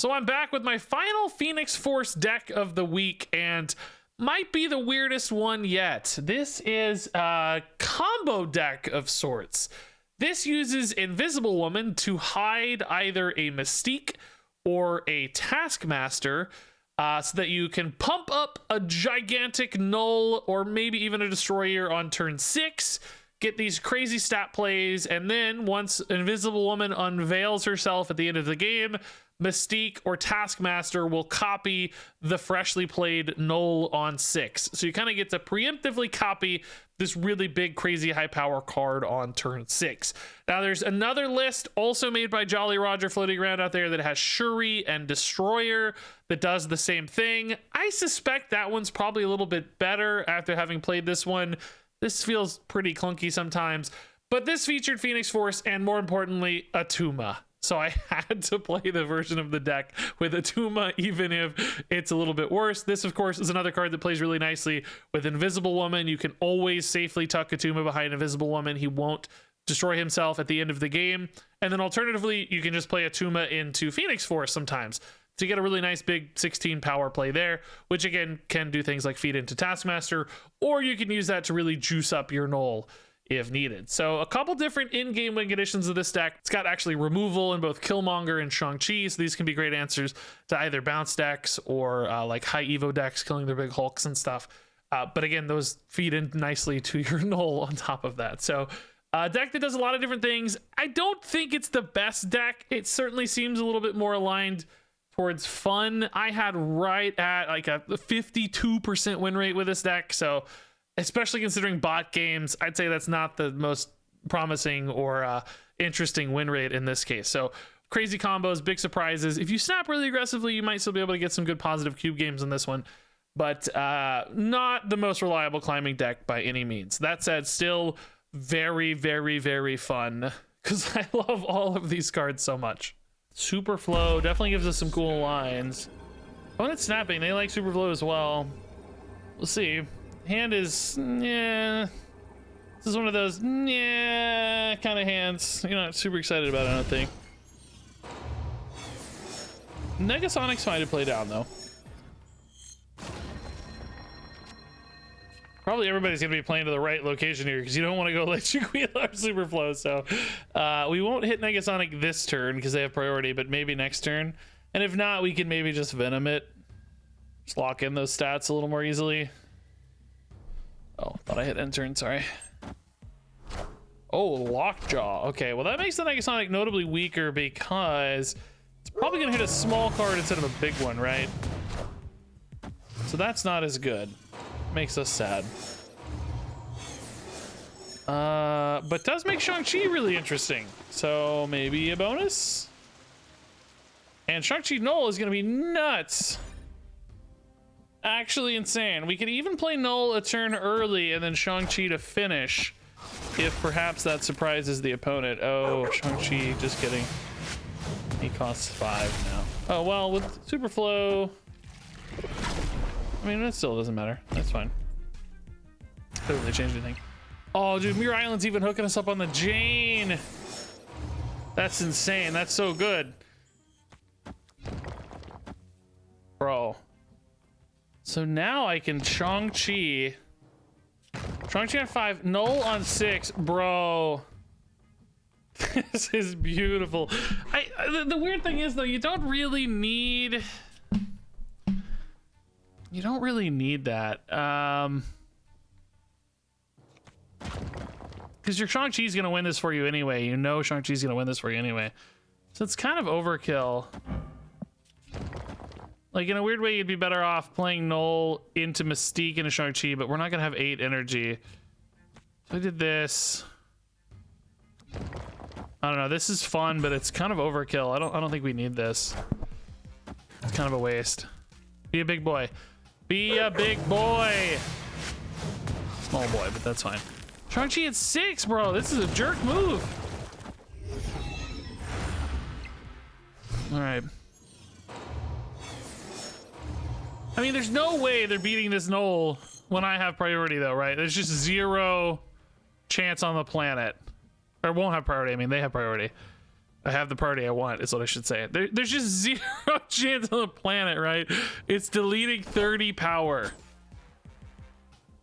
So I'm back with my final Phoenix Force deck of the week, and might be the weirdest one yet. This is a combo deck of sorts. This uses Invisible Woman to hide either a Mystique or a Taskmaster, so that you can pump up a gigantic Knull or maybe even a Destroyer on turn 6, get these crazy stat plays, and then once Invisible Woman unveils herself at the end of the game, Mystique or Taskmaster will copy the freshly played Knull on 6. So you kind of get to preemptively copy this really big, crazy high power card on turn 6. Now there's another list also made by Jolly Roger floating around out there that has Shuri and Destroyer that does the same thing. I suspect that one's probably a little bit better after having played this one. This feels pretty clunky sometimes, but this featured Phoenix Force and, more importantly, Attuma. So I had to play the version of the deck with Attuma, even if it's a little bit worse. This, of course, is another card that plays really nicely with Invisible Woman. You can always safely tuck Attuma behind Invisible Woman. He won't destroy himself at the end of the game. And then alternatively, you can just play Attuma into Phoenix Force sometimes to get a really nice big 16 power play there, which again can do things like feed into Taskmaster, or you can use that to really juice up your Knull if needed. So a couple different in-game win conditions of this deck. It's got actually removal in both Killmonger and Shang-Chi, so these can be great answers to either bounce decks or like high evo decks killing their big hulks and stuff. But again, those feed in nicely to your Knull on top of that. So a deck that does a lot of different things. I don't think it's the best deck. It certainly seems a little bit more aligned towards fun. I had right at like a 52% win rate with this deck, so especially considering bot games, I'd say that's not the most promising or interesting win rate in this case. So crazy combos, big surprises. If you snap really aggressively, you might still be able to get some good positive cube games in this one, but not the most reliable climbing deck by any means. That said, still very, very, very fun because I love all of these cards so much. Super Flow definitely gives us some cool lines. When it's snapping, they like Super Flow as well. We'll see. Hand is, yeah. This is one of those, yeah, kind of hands. You're not super excited about it, I don't think. Negasonics fine to play down, though. Probably everybody's going to be playing to the right location here because you don't want to go Electric Wheel or Super Flow. So we won't hit Negasonic this turn because they have priority, but maybe next turn. And if not, we can maybe just Venom it. Just lock in those stats a little more easily. Oh, thought I hit end turn, sorry. Oh, Lockjaw. Okay, well that makes the Negasonic notably weaker because it's probably gonna hit a small card instead of a big one, right? So that's not as good. Makes us sad. But does make Shang-Chi really interesting. So maybe a bonus? And Shang-Chi Knull is gonna be nuts. Actually insane. We could even play Knull a turn early and then Shang-Chi to finish if perhaps that surprises the opponent. Oh, Shang-Chi, just kidding. He costs 5 now. Oh, well, with Super Flow, I mean, that still doesn't matter. That's fine. Doesn't really change anything. Oh, dude, Mirror Island's even hooking us up on the Jane. That's insane. That's so good. Bro. So now I can Shang-Chi on 5, Knull on 6, bro. This is beautiful. The weird thing is though, you don't really need that. Because your Shang-Chi's gonna win this for you anyway. You know Shang-Chi's gonna win this for you anyway. So it's kind of overkill. Like, in a weird way, you'd be better off playing Knull into Mystique and a Shang-Chi, but we're not gonna have 8 energy. So I did this. I don't know, this is fun, but it's kind of overkill. I don't think we need this. It's kind of a waste. Be a big boy. Be a big boy! Small boy, but that's fine. Shang-Chi at 6, bro! This is a jerk move! Alright. I mean, there's no way they're beating this Knull when I have priority, though, right? There's just 0 chance on the planet. Or won't have priority. I mean, they have priority. I have the party I want, is what I should say. There's just 0 chance on the planet, right? It's deleting 30 power.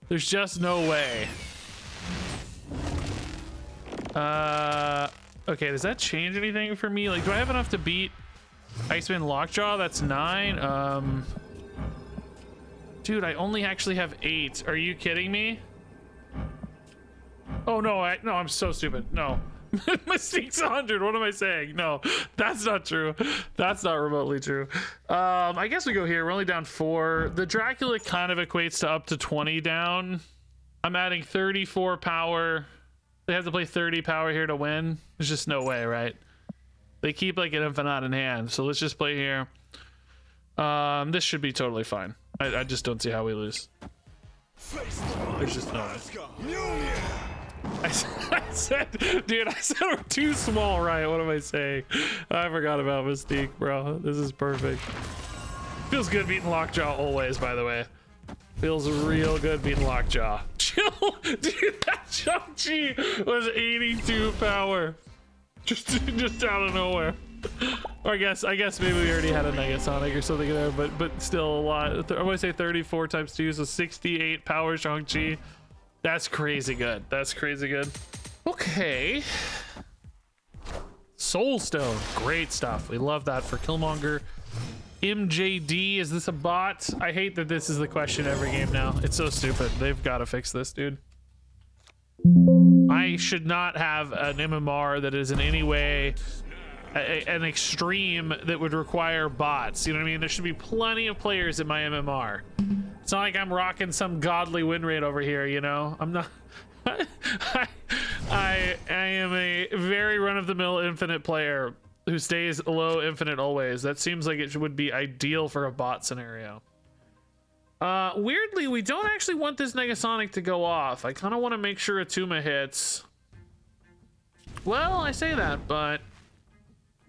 There's just no way. Okay, does that change anything for me? Like, do I have enough to beat Iceman Lockjaw? That's 9. Dude, I only actually have 8. Are you kidding me? Oh no, no, I'm so stupid. No. Mystique's 100. What am I saying? No, that's not true. That's not remotely true. I guess we go here. We're only down 4. The Dracula kind of equates to up to 20 down. I'm adding 34 power. They have to play 30 power here to win. There's just no way, right? They keep like an infinite in hand. So let's just play here. This should be totally fine. I just don't see how we lose. There's just no way. I said, dude, I said we're too small, right? What am I saying? I forgot about Mystique, bro. This is perfect. Feels good beating Lockjaw always, by the way. Feels real good beating Lockjaw. Chill, dude. That Shang-Chi was 82 power, just out of nowhere. Or I guess maybe we already had a Negasonic or something there, but still a lot. I want to say 34 times 2, so 68 power Shang-Chi. That's crazy good. That's crazy good. Okay. Soulstone. Great stuff. We love that for Killmonger. MJD. Is this a bot? I hate that this is the question every game now. It's so stupid. They've got to fix this, dude. I should not have an MMR that is in any way an extreme that would require bots. You know what I mean? There should be plenty of players in my MMR. It's not like I'm rocking some godly win rate over here, you know? I'm not. I am a very run-of-the-mill infinite player who stays low infinite always. That seems like it would be ideal for a bot scenario. Weirdly, we don't actually want this Negasonic to go off. I kind of want to make sure Attuma hits. Well, I say that, but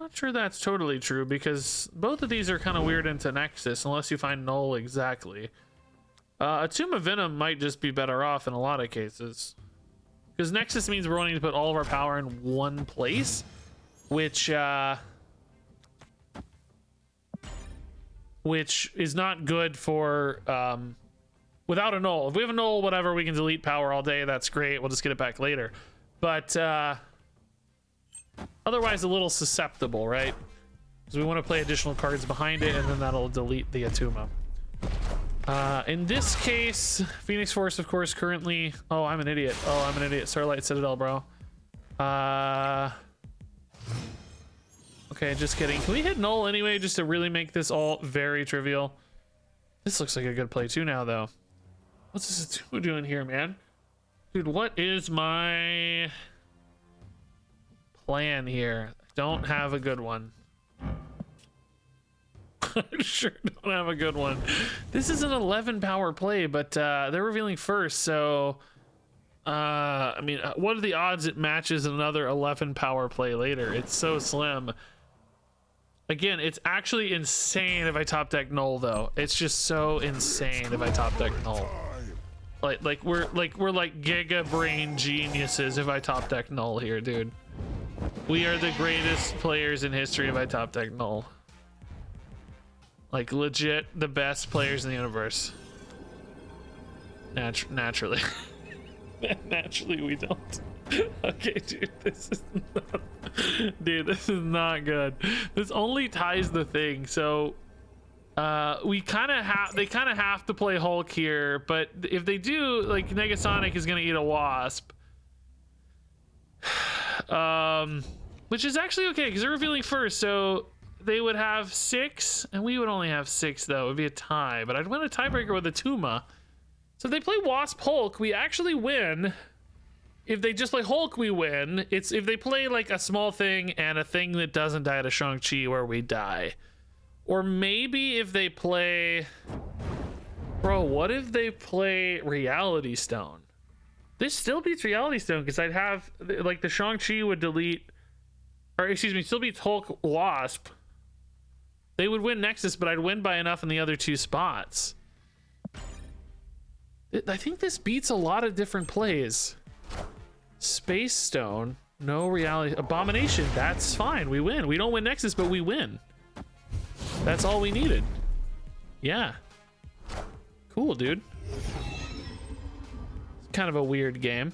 I'm not sure that's totally true because both of these are kind of weird into Nexus unless you find Knull exactly. Attuma Venom might just be better off in a lot of cases because Nexus means we're wanting to put all of our power in one place, which is not good for without a Knull. If we have a Knull, whatever, we can delete power all day. That's great. We'll just get it back later. But otherwise a little susceptible, right? Because we want to play additional cards behind it and then that'll delete the Attuma. In this case, Phoenix Force, of course, currently... Oh, I'm an idiot. Oh, I'm an idiot. Starlight Citadel, bro. Okay, just kidding. Can we hit Knull anyway, just to really make this all very trivial? This looks like a good play, too, now, though. What's this Attuma doing here, man? Dude, what is my plan here? I don't have a good one. I sure don't have a good one. This is an 11 power play, but they're revealing first, so I mean, what are the odds it matches another 11 power play later? It's so slim. Again, it's actually insane if I top deck Knull, though. It's just so insane if I top deck Knull. Like we're giga brain geniuses if I top deck Knull here, dude. We are the greatest players in history if I top deck Knull. Like, legit the best players in the universe. Naturally. Naturally we don't. Okay, dude, this is not... Dude, this is not good. This only ties the thing, so... we kind of have... They kind of have to play Hulk here, but if they do, like, Negasonic is going to eat a Wasp. Which is actually okay, because they're revealing first, so... They would have 6, and we would only have 6, though. It would be a tie, but I'd win a tiebreaker with Attuma. So if they play Wasp Hulk, we actually win. If they just play Hulk, we win. It's if they play like a small thing and a thing that doesn't die to Shang-Chi where we die. Or maybe if they play... Bro, what if they play Reality Stone? This still beats Reality Stone, because I'd have... Like, the Shang-Chi would delete... Or, excuse me, still beats Hulk Wasp. They would win Nexus, but I'd win by enough in the other 2 spots. I think this beats a lot of different plays. Space Stone. No reality. Abomination. That's fine. We win. We don't win Nexus, but we win. That's all we needed. Yeah. Cool, dude. It's kind of a weird game.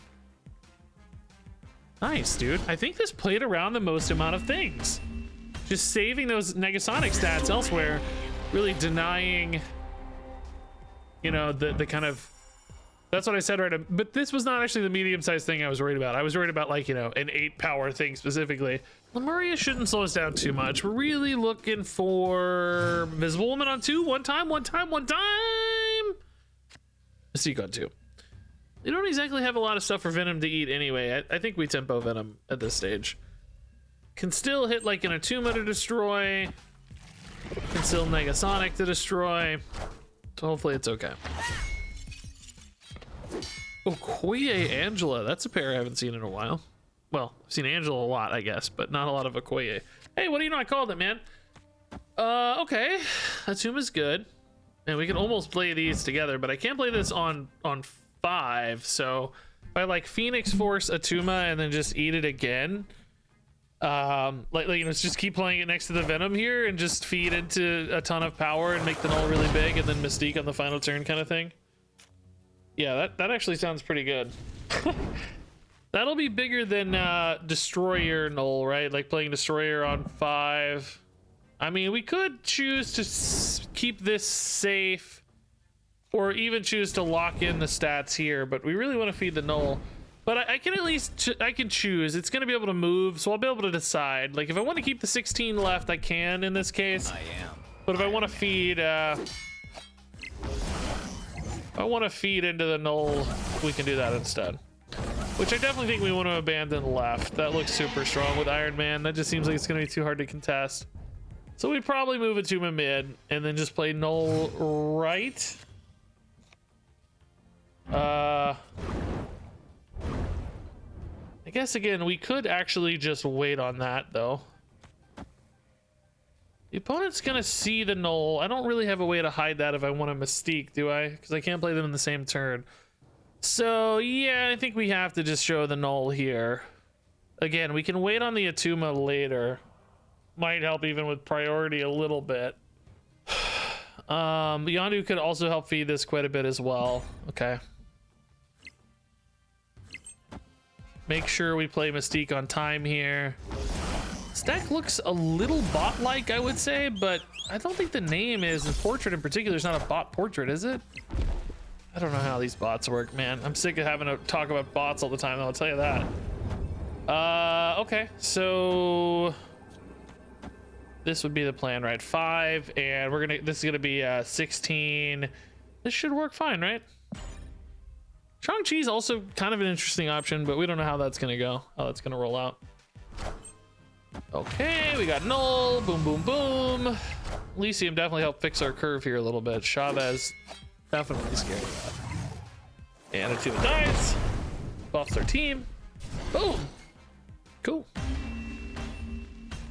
Nice, dude. I think this played around the most amount of things. Just saving those Negasonic stats elsewhere, really denying, you know, the kind of, that's what I said, right? But this was not actually the medium-sized thing I was worried about. I was worried about, like, you know, an 8-power thing specifically. Lemuria shouldn't slow us down too much. We're really looking for Visible Woman on 2. One time. Mystique on 2. They don't exactly have a lot of stuff for Venom to eat anyway. I think we tempo Venom at this stage. Can still hit like an Attuma to destroy. Can still Negasonic to destroy. So hopefully it's okay. Okoye Angela. That's a pair I haven't seen in a while. Well, I've seen Angela a lot, I guess, but not a lot of Okoye. Hey, what do you know? I called it, man. Okay. Attuma's good. And we can almost play these together, but I can't play this on 5. So if I like Phoenix Force Attuma and then just eat it again, like you know, just keep playing it next to the Venom here and just feed into a ton of power and make the Knull really big and then Mystique on the final turn kind of thing. Yeah, that actually sounds pretty good. That'll be bigger than Destroyer Knull, right? Like playing Destroyer on 5. I mean, we could choose to keep this safe or even choose to lock in the stats here, but we really want to feed the Knull. But I can at least, I can choose. It's going to be able to move, so I'll be able to decide. Like, if I want to keep the 16 left, I can in this case. But if I want to feed, into the Knull, we can do that instead. Which I definitely think we want to abandon left. That looks super strong with Iron Man. That just seems like it's going to be too hard to contest. So we'd probably move Attuma mid and then just play Knull right. I guess again we could actually just wait on that though. The opponent's gonna see the Knull. I don't really have a way to hide that if I want a Mystique, do I? Because I can't play them in the same turn. So yeah, I think we have to just show the Knull here. Again, we can wait on the Attuma later. Might help even with priority a little bit. Yondu could also help feed this quite a bit as well. Okay. Make sure we play Mystique on time here. This deck looks a little bot-like, I would say, but I don't think the name is, and Portrait in particular is not a bot portrait, is it? I don't know how these bots work, man. I'm sick of having to talk about bots all the time, I'll tell you that. Okay, so this would be the plan, right? 5, and this is gonna be 16. This should work fine, right? Shang-Chi's also kind of an interesting option, but we don't know how that's gonna go, how that's gonna roll out. Okay, we got Knull, boom, boom, boom. Elysium definitely helped fix our curve here a little bit. Chavez, definitely scared of that. And Attuma dies, buffs our team, boom. Cool.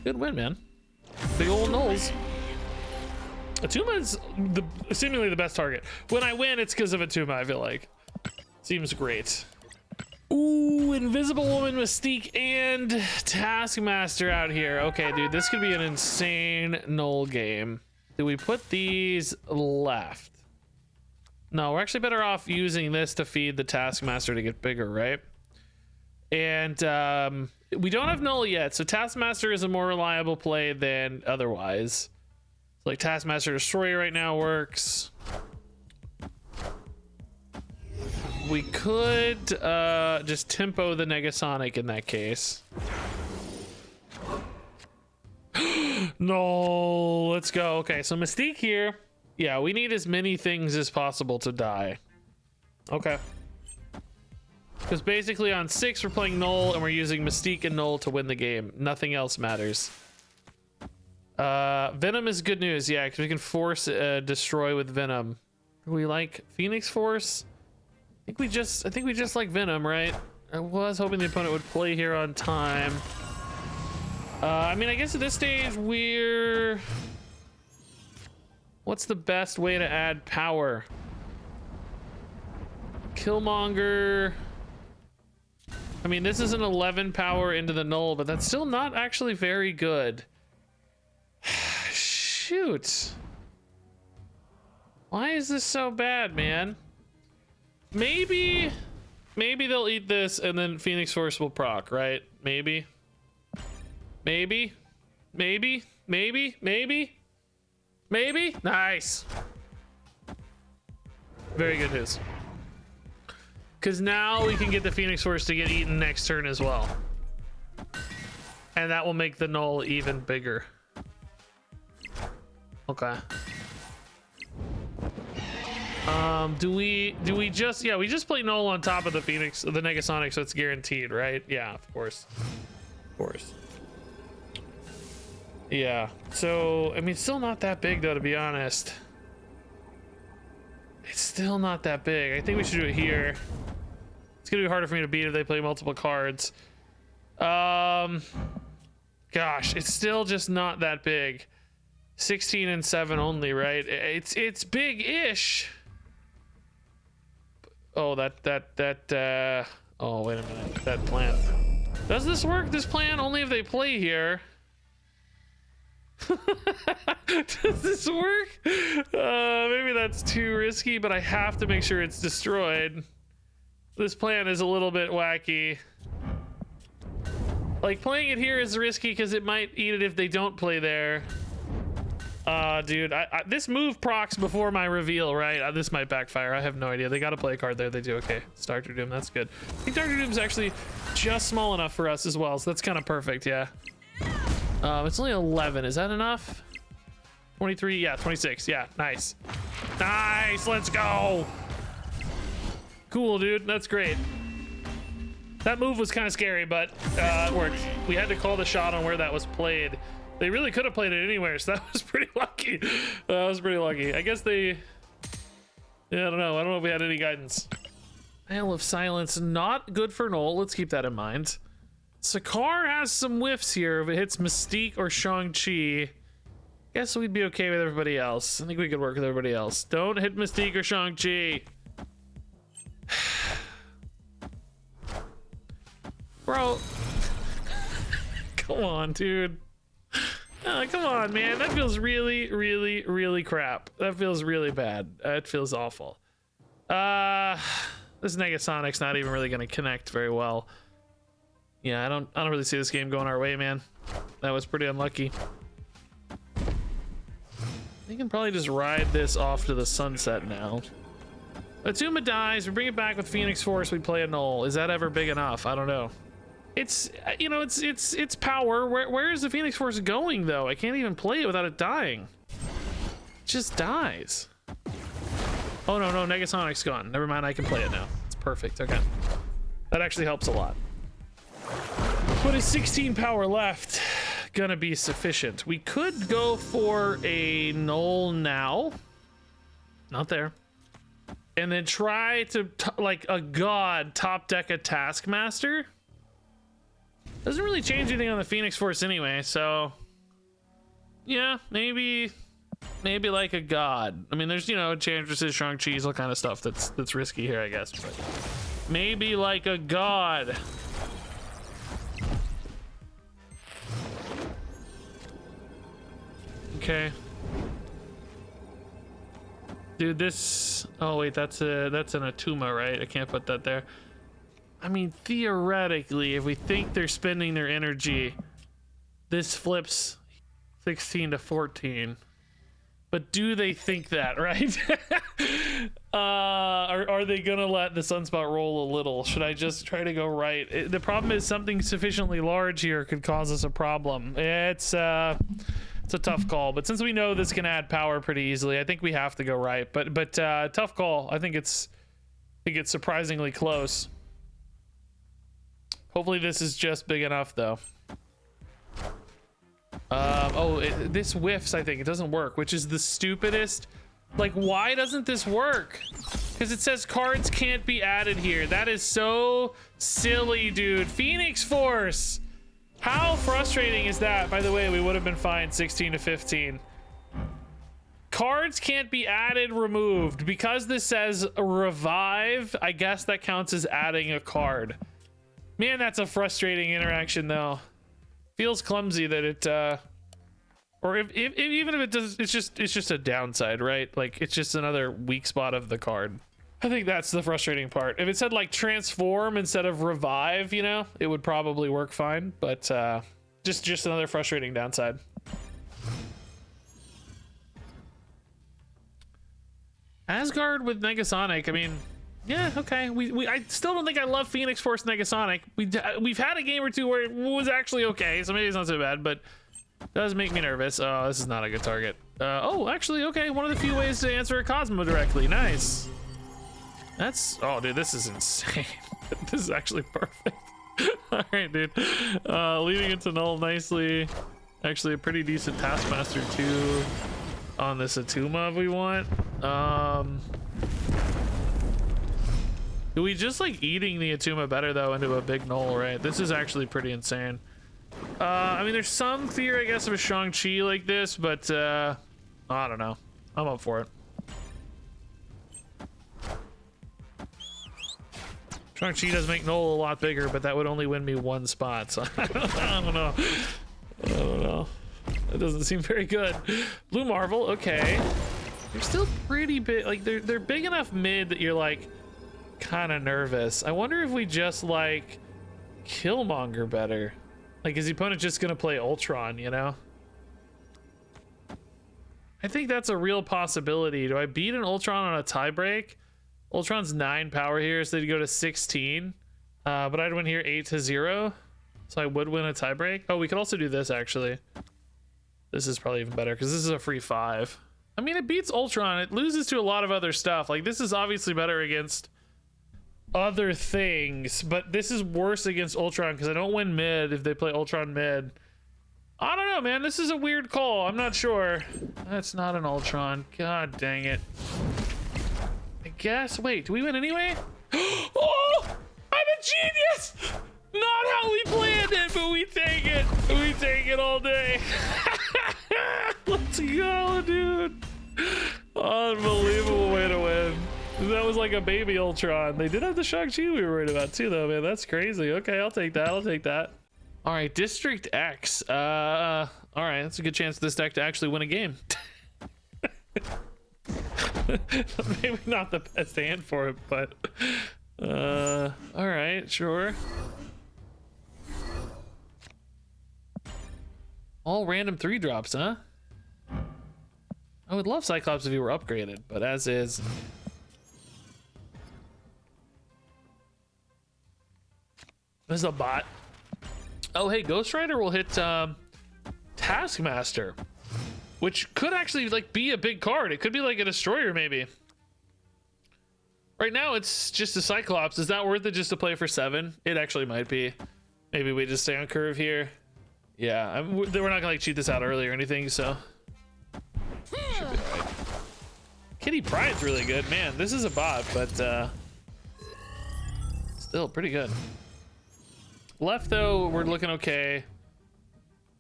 Good win, man. Big old Knulls. Attuma is seemingly the best target. When I win, it's because of Attuma, I feel like. Seems great. Ooh, Invisible Woman, Mystique, and Taskmaster out here. Okay, dude, this could be an insane Knull game. Do we put these left? No, we're actually better off using this to feed the Taskmaster to get bigger, right? And we don't have Knull yet, so Taskmaster is a more reliable play than otherwise. Like Taskmaster Destroyer right now works. We could just tempo the Negasonic in that case. No, let's go. Okay, so Mystique here. Yeah, we need as many things as possible to die. Okay. Because basically on 6 we're playing Knull and we're using Mystique and Knull to win the game. Nothing else matters. Venom is good news, yeah, because we can force destroy with Venom. We like Phoenix Force. I think we just like Venom, right? I was hoping the opponent would play here on time. I mean, I guess at this stage what's the best way to add power? I mean, this is an 11 power into the Knull, but that's still not actually very good. Shoot. Why is this so bad, man? Maybe they'll eat this and then Phoenix Force will proc, right? Maybe. Nice. Very good news. Because now we can get the Phoenix Force to get eaten next turn as well. And that will make the Knull even bigger. Okay. Do we just, yeah, we just play Knull on top of the Phoenix, the Negasonic, so it's guaranteed, right? Yeah, of course. Of course. Yeah, so, I mean, it's still not that big though, to be honest. It's still not that big. I think we should do it here. It's gonna be harder for me to beat if they play multiple cards. Gosh, it's still just not that big. 16 and 7 only, right? It's big-ish. Oh, oh, wait a minute. That plan. Does this work? This plan only if they play here. Does this work? Maybe that's too risky, but I have to make sure it's destroyed. This plan is a little bit wacky. Like, playing it here is risky because it might eat it if they don't play there. Dude, this move procs before my reveal, right? This might backfire. I have no idea. They got to play a card there. They do. Okay, it's Dr. Doom. That's good. I think Dr. Doom's actually just small enough for us as well, so that's kind of perfect. Yeah. It's only 11. Is that enough? 23. Yeah, 26. Yeah, nice. Nice. Let's go. Cool, dude. That's great. That move was kind of scary, but it worked. We had to call the shot on where that was played. They really could have played it anywhere, so that was pretty lucky. That was pretty lucky. I guess they... Yeah, I don't know. I don't know if we had any guidance. Isle of Silence, not good for Knull. Let's keep that in mind. Sakaar has some whiffs here. If it hits Mystique or Shang-Chi, guess we'd be okay with everybody else. I think we could work with everybody else. Don't hit Mystique or Shang-Chi. Bro. Come on, dude. Oh, come on, man. That feels really, really, really crap. That feels really bad. It feels awful. This Negasonic's not even really going to connect very well. Yeah, I don't really see this game going our way, man. That was pretty unlucky. You can probably just ride this off to the sunset now. Attuma dies. We bring it back with Phoenix Force. We play a Knull. Is that ever big enough? I don't know. It's, you know, it's power. Where is the Phoenix Force going though? I can't even play it without it dying. It just dies. Oh no, Negasonic's gone. Never mind, I can play it now. It's perfect. Okay. That actually helps a lot. But is 16 power left gonna be sufficient? We could go for a Knull now. Not there. And then try to, like a god, top deck a Taskmaster. Doesn't really change anything on the Phoenix Force anyway, so yeah, maybe like a god. I mean, there's, you know, Enchantress's, Shang-Chi's, all kind of stuff that's risky here, I guess. But maybe like a god. Okay. Dude, this, oh wait, that's an Attuma, right? I can't put that there. I mean, theoretically, if we think they're spending their energy, this flips 16 to 14. But do they think that, right? Are they gonna let the Sunspot roll a little? Should I just try to go right? The problem is something sufficiently large here could cause us a problem. It's a tough call, but since we know this can add power pretty easily, I think we have to go right. But tough call. I think it's surprisingly close. Hopefully this is just big enough though. This whiffs, I think. It doesn't work, which is the stupidest. Like, why doesn't this work? Because it says cards can't be added here. That is so silly, dude. Phoenix Force! How frustrating is that? By the way, we would have been fine 16 to 15. Cards can't be added, removed. Because this says revive, I guess that counts as adding a card. Man, that's a frustrating interaction though. Feels clumsy that it or if even if it does, it's just a downside, right? Like it's just another weak spot of the card. I think that's the frustrating part. If it said like transform instead of revive, you know, it would probably work fine, but just another frustrating downside. Asgard with Negasonic, I mean, yeah, okay. I still don't think I love Phoenix Force Negasonic. We've had a game or two where it was actually okay, so maybe it's not so bad, but it does make me nervous. Oh, this is not a good target. Oh, actually, okay. One of the few ways to answer a Cosmo directly. Nice. That's, oh, dude, this is insane. This is actually perfect. All right, dude. Leading into Knull nicely. Actually, a pretty decent Taskmaster too on this Attuma if we want. Do we just like eating the Attuma better though into a big Knull, right? This is actually pretty insane. I mean, there's some theory, I guess, of a Shang-Chi like this, but I don't know. I'm up for it. Shang-Chi does make Knull a lot bigger, but that would only win me one spot, so I don't know. I don't know. That doesn't seem very good. Blue Marvel, okay. They're still pretty big. Like they're big enough mid that you're like kind of nervous. I wonder if we just like Killmonger better. Like, is the opponent just gonna play Ultron, you know? I think that's a real possibility. Do I beat an Ultron on a tiebreak? Ultron's 9 power here, so they'd go to 16. But I'd win here 8-0. So I would win a tiebreak. Oh, we could also do this actually. This is probably even better because this is a free 5. I mean, it beats Ultron. It loses to a lot of other stuff. Like, this is obviously better against other things, but this is worse against Ultron because I don't win mid if they play Ultron mid. I don't know, man. This is a weird call. I'm not sure. That's not an Ultron. God dang it. I guess. Wait, do we win anyway? Oh, I'm a genius. Not how we planned it, but we take it. We take it all day. Let's go, dude. Unbelievable way to win. That was like a baby Ultron. They did have the Shang-Chi we were worried about too, though, man. That's crazy. Okay, I'll take that. I'll take that. All right, District X. All right, that's a good chance for this deck to actually win a game. Maybe not the best hand for it, but all right, sure. All random 3 drops, huh? I would love Cyclops if he were upgraded, but as is. This is a bot. Oh, hey, Ghost Rider will hit Taskmaster, which could actually like be a big card. It could be like a destroyer, maybe. Right now, it's just a Cyclops. Is that worth it just to play for 7? It actually might be. Maybe we just stay on curve here. Yeah, we're not gonna like cheat this out early or anything, so. Should be all right. Kitty Pryde's really good, man. This is a bot, but still pretty good. Left though, we're looking okay.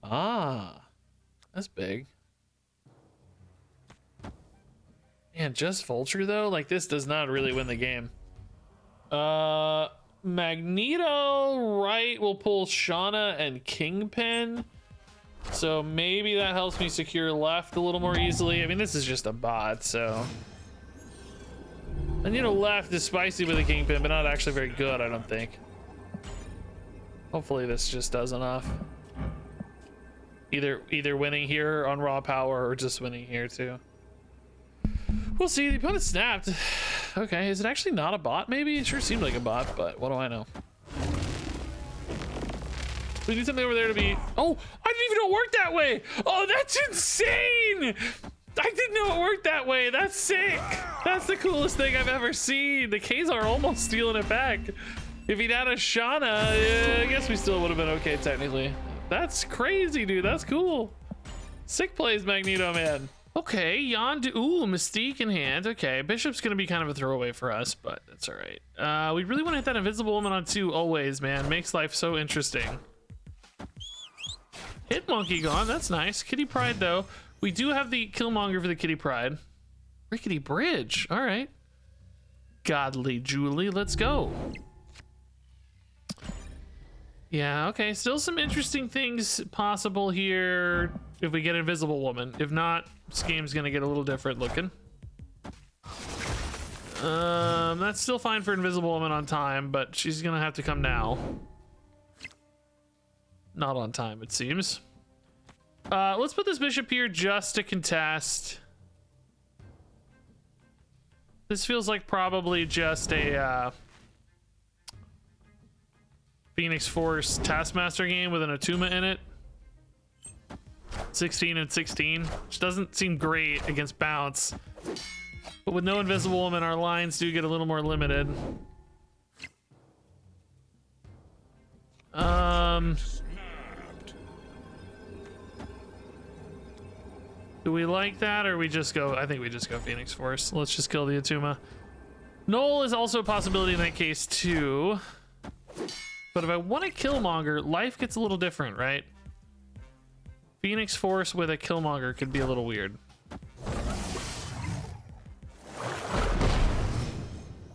Ah, that's big. Man, just Vulture though, like this does not really win the game. Magneto right will pull Shauna and Kingpin, so maybe that helps me secure left a little more easily. I mean, this is just a bot, so. And you know, left is spicy with a Kingpin, but not actually very good, I don't think. Hopefully this just does enough. Either winning here on raw power or just winning here too. We'll see. The opponent snapped. Okay, is it actually not a bot? Maybe it sure seemed like a bot, but what do I know? We need something over there to be. Oh, I didn't even know it worked that way. Oh, that's insane. I didn't know it worked that way. That's sick. That's the coolest thing I've ever seen. The Kazar almost stealing it back. If he'd had a Shauna, I guess we still would have been okay technically. That's crazy, dude. That's cool. Sick plays, Magneto, man. Okay, Yondu. Ooh, Mystique in hand. Okay, Bishop's gonna be kind of a throwaway for us, but that's all right. We really want to hit that Invisible Woman on 2 always, man. Makes life so interesting. Hit Monkey gone. That's nice. Kitty Pryde, though. We do have the Killmonger for the Kitty Pryde. Rickety Bridge. All right. Godly Julie, let's go. Yeah, okay. Still some interesting things possible here if we get Invisible Woman. If not, this game's gonna get a little different looking. That's still fine for Invisible Woman on time, but she's gonna have to come now. Not on time, it seems. Let's put this bishop here just to contest. This feels like probably just a Phoenix Force Taskmaster game with an Attuma in it. 16 and 16, which doesn't seem great against bounce. But with no Invisible Woman, our lines do get a little more limited. Do we like that, or we just go? I think we just go Phoenix Force. Let's just kill the Attuma. Knull is also a possibility in that case too. But if I want to Killmonger, life gets a little different, right? Phoenix Force with a Killmonger could be a little weird.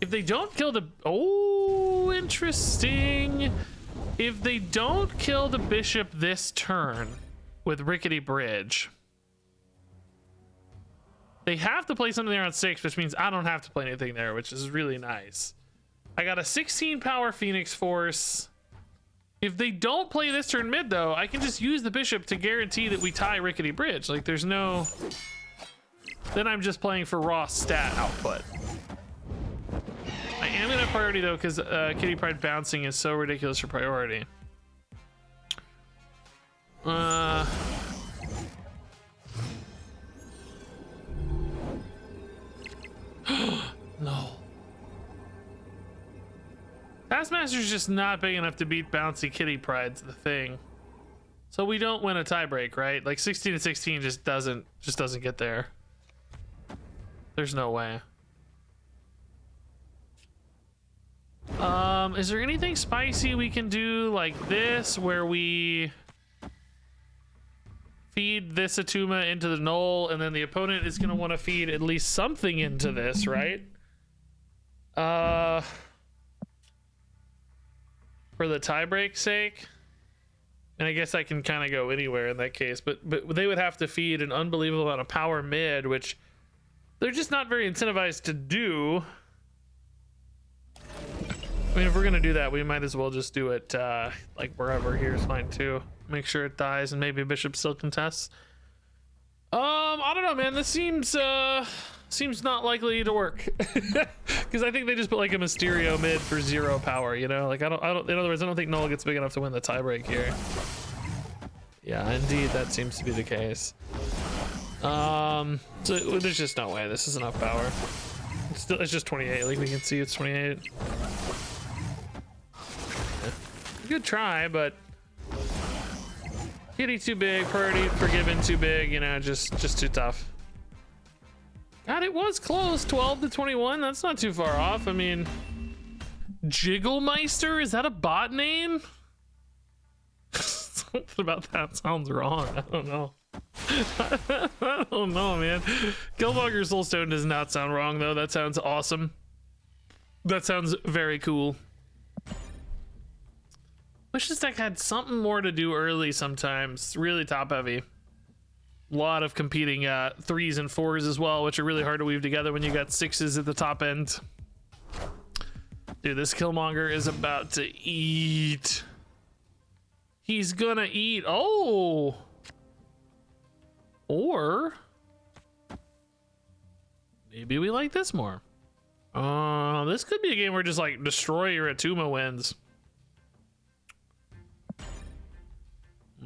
If they don't kill the... Oh, interesting. If they don't kill the bishop this turn with Rickety Bridge, they have to play something there on 6, which means I don't have to play anything there, which is really nice. I got a 16 power Phoenix Force. If they don't play this turn mid, though, I can just use the bishop to guarantee that we tie Rickety Bridge. Like, there's no... Then I'm just playing for raw stat output. I am gonna priority, though, because Kitty Pryde bouncing is so ridiculous for priority. No. Taskmaster's just not big enough to beat bouncy Kitty Pryde's the thing. So we don't win a tiebreak, right? Like 16 to 16 just doesn't get there. There's no way. Is there anything spicy we can do like this where we feed this Attuma into the Knull and then the opponent is gonna want to feed at least something into this, right? For the tiebreak sake, and I guess I can kind of go anywhere in that case, but they would have to feed an unbelievable amount of power mid, which they're just not very incentivized to do. I mean, if we're gonna do that, we might as well just do it like wherever here is fine too. Make sure it dies and maybe bishop still contests. I don't know, man. This seems not likely to work because I think they just put like a Mysterio mid for 0 power, you know? Like I don't in other words, I don't think Knull gets big enough to win the tiebreak here. Yeah, indeed, that seems to be the case. So there's just no way this is enough power. It's just 28. Like we can see, it's 28. Yeah. Good try, but Kitty too big, priority forgiven too big, you know, just too tough. God, it was close, 12 to 21. That's not too far off. I mean, Jigglemeister, is that a bot name? Something about that sounds wrong. I don't know. I don't know, man. Killmonger Soulstone does not sound wrong, though. That sounds awesome. That sounds very cool. Wish this deck had something more to do early sometimes. Really top heavy. A lot of competing 3s and 4s as well, which are really hard to weave together when you got 6s at the top end. Dude, this Killmonger is about to eat. He's gonna eat. Oh! Or maybe we like this more. This could be a game where just like destroy your Attuma wins.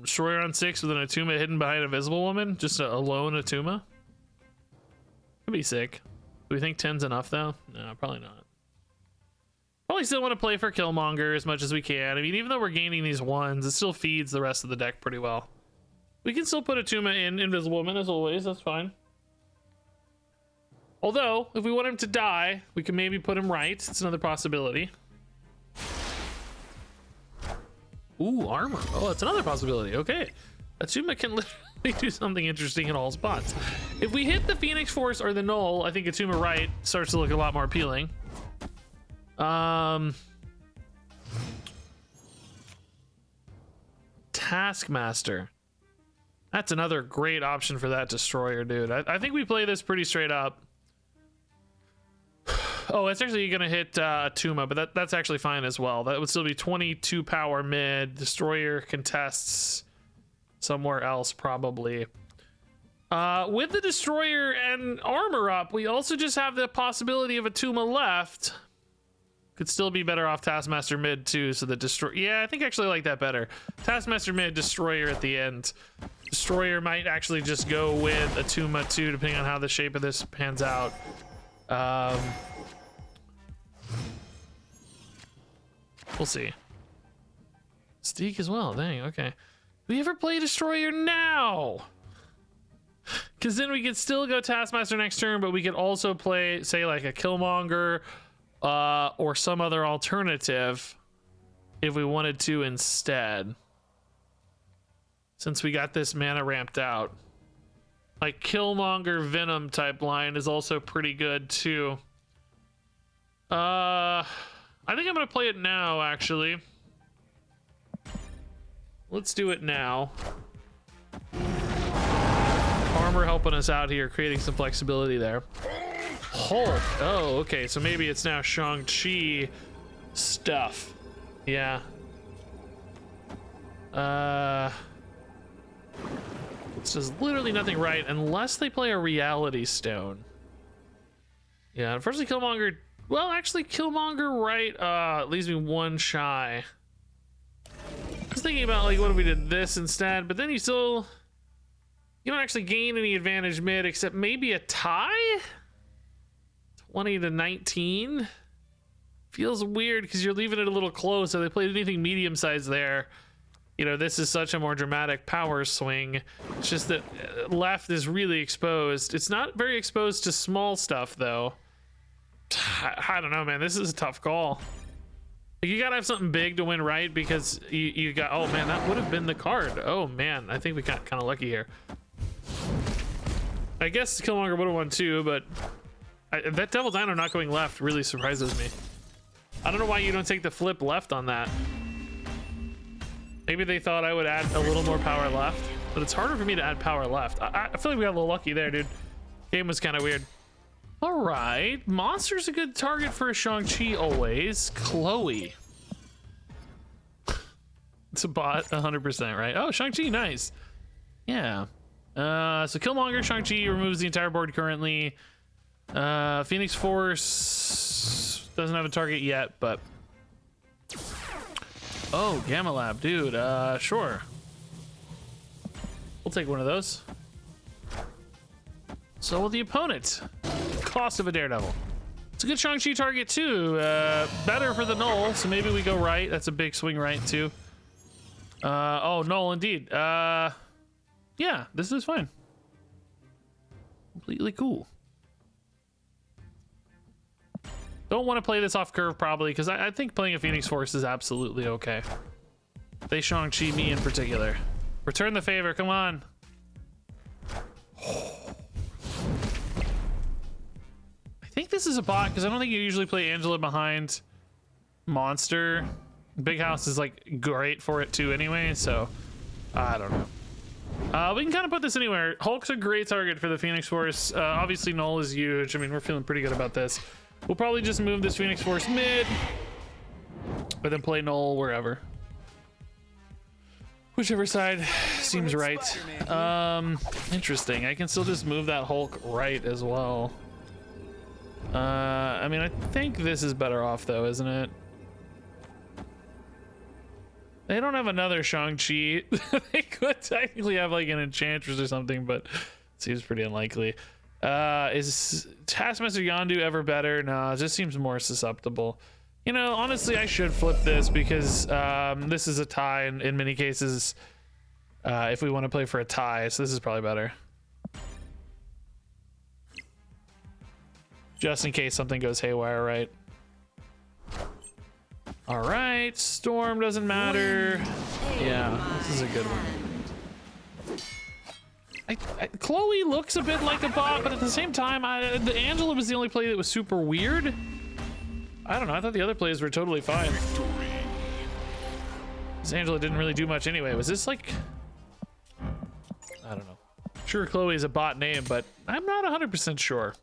Destroyer on 6 with an Attuma hidden behind a Visible Woman, just a lone Attuma. Could be sick. Do we think 10's enough though? No, probably not. Probably still want to play for Killmonger as much as we can. I mean, even though we're gaining these 1s, it still feeds the rest of the deck pretty well. We can still put Attuma in Invisible Woman as always, that's fine. Although, if we want him to die, we can maybe put him right. It's another possibility. Ooh, armor. Oh, that's another possibility. Okay. Attuma can literally do something interesting in all spots. If we hit the Phoenix Force or the Knull, I think Attuma right starts to look a lot more appealing. Taskmaster. That's another great option for that destroyer, dude. I think we play this pretty straight up. Oh, it's actually gonna hit Attuma, but that's actually fine as well. That would still be 22 power mid. Destroyer contests somewhere else probably. With the destroyer and armor up, we also just have the possibility of Attuma left. Could still be better off Taskmaster mid too, so the destroyer. Yeah, I think actually I like that better. Taskmaster mid, destroyer at the end. Destroyer might actually just go with Attuma too, depending on how the shape of this pans out. We'll see. Steak as well. Dang. Okay. We ever play destroyer now? Because then we could still go Taskmaster next turn, but we could also play, say, like a Killmonger or some other alternative if we wanted to instead. Since we got this mana ramped out. Like Killmonger Venom type line is also pretty good too. I think I'm gonna play it now, actually. Let's do it now. Armor helping us out here, creating some flexibility there. Hulk. Oh, okay. So maybe it's now Shang-Chi stuff. Yeah. It's just literally nothing right unless they play a reality stone. Yeah, unfortunately Killmonger. Well, actually Killmonger right leaves me one shy. I was thinking about like what if we did this instead, but then you don't actually gain any advantage mid except maybe a tie. 20 to 19 feels weird because you're leaving it a little close. So they played anything medium sized there. You know, this is such a more dramatic power swing. It's just that left is really exposed. It's not very exposed to small stuff though. I don't know, man. This is a tough call. You gotta have something big to win right because you got. Oh man, that would have been the card. Oh man, I think we got kind of lucky here. I guess Killmonger would have won too, but that Devil Dino not going left really surprises me. I don't know why you don't take the flip left on that. Maybe they thought I would add a little more power left, but it's harder for me to add power left. I feel like we got a little lucky there, dude. Game was kind of weird. All right, Monster's a good target for a Shang-Chi always. Chloe. It's a bot, 100%, right? Oh, Shang-Chi, nice. Yeah. So Killmonger, Shang-Chi removes the entire board currently. Phoenix Force doesn't have a target yet, but... Oh, Gamma Lab, dude. Sure. We'll take one of those. So will the opponent. Cost of a Daredevil. It's a good Shang-Chi target too. Better for the Knull, so maybe we go right. That's a big swing right too. Oh, Knull indeed. Yeah, this is fine. Completely cool. Don't want to play this off curve probably, because I think playing a Phoenix Force is absolutely okay. They Shang-Chi me in particular. Return the favor, come on. I think this is a bot because I don't think you usually play Angela behind Monster. Big House is like great for it too anyway, so I don't know. We can kind of put this anywhere. Hulk's a great target for the Phoenix Force. Obviously Knull is huge. I mean, we're feeling pretty good about this. We'll probably just move this Phoenix Force mid, but then play Knull wherever. Whichever side seems right. Interesting. I can still just move that Hulk right as well. I mean, I think this is better off though, isn't it? They don't have another Shang-Chi. They could technically have like an Enchantress or something, but it seems pretty unlikely. Is Taskmaster Yondu ever better? No, it just seems more susceptible. You know, honestly, I should flip this because this is a tie in many cases if we want to play for a tie, so this is probably better. Just in case something goes haywire, right? All right, Storm doesn't matter. Yeah, this is a good one. Chloe looks a bit like a bot, but at the same time, the Angela was the only play that was super weird. I don't know, I thought the other plays were totally fine. This Angela didn't really do much anyway. Was this like... I don't know. Sure, Chloe is a bot name, but I'm not 100% sure.